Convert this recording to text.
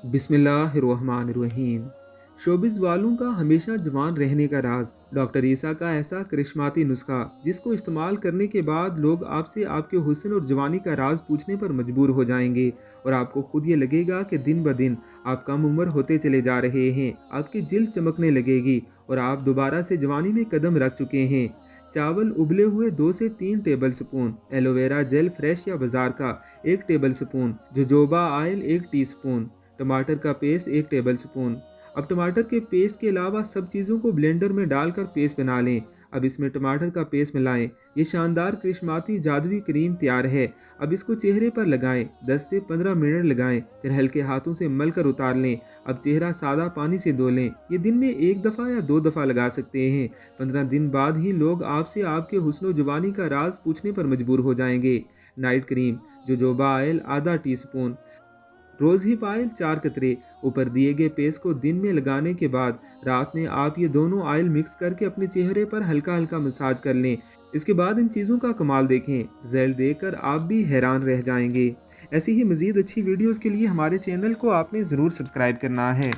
बिस्मिल्लाहिर्रहमानिर्रहीम। शोबिज़ वालों का हमेशा जवान रहने का राज। डॉक्टर ईसा का ऐसा करिश्माती नुस्खा जिसको इस्तेमाल करने के बाद लोग आपसे आपके हुस्न और जवानी का राज पूछने पर मजबूर हो जाएंगे और आपको खुद ये लगेगा कि दिन ब दिन आप कम उम्र होते चले जा रहे हैं। आपकी जिल्द चमकने लगेगी और आप दोबारा से जवानी में कदम रख चुके हैं। चावल उबले हुए 2 से 3 table spoon, aloe vera gel fresh या बाजार का 1 table spoon, jojoba oil 1 teaspoon, टमाटर का पेस्ट 1 टेबल स्पून। अब टमाटर के पेस्ट के अलावा सब चीज़ों को ब्लेंडर में डालकर पेस्ट बना लें। अब इसमें टमाटर का पेस्ट मिलाएं। ये शानदार करिश्माती जादुई क्रीम तैयार है। अब इसको चेहरे पर लगाएं। 10 से 15 मिनट लगाएं, फिर हल्के हाथों से मलकर उतार लें। अब चेहरा सादा पानी से धो लें। ये दिन में 1 दफ़ा या 2 दफ़ा लगा सकते हैं। 15 दिन बाद ही लोग आपसे आपके हुस्न जवानी का राज पूछने पर मजबूर हो जाएंगे। नाइट क्रीम, जोजोबा ऑयल आधा टीस्पून, रोज हिप ऑयल 4 कतरे। ऊपर दिए गए पेस्ट को दिन में लगाने के बाद रात में आप ये दोनों ऑयल मिक्स करके अपने चेहरे पर हल्का हल्का मसाज कर लें। इसके बाद इन चीज़ों का कमाल देखें। रिजल्ट देखकर आप भी हैरान रह जाएंगे। ऐसी ही मज़ीद अच्छी वीडियोज़ के लिए हमारे चैनल को आपने ज़रूर सब्सक्राइब करना है।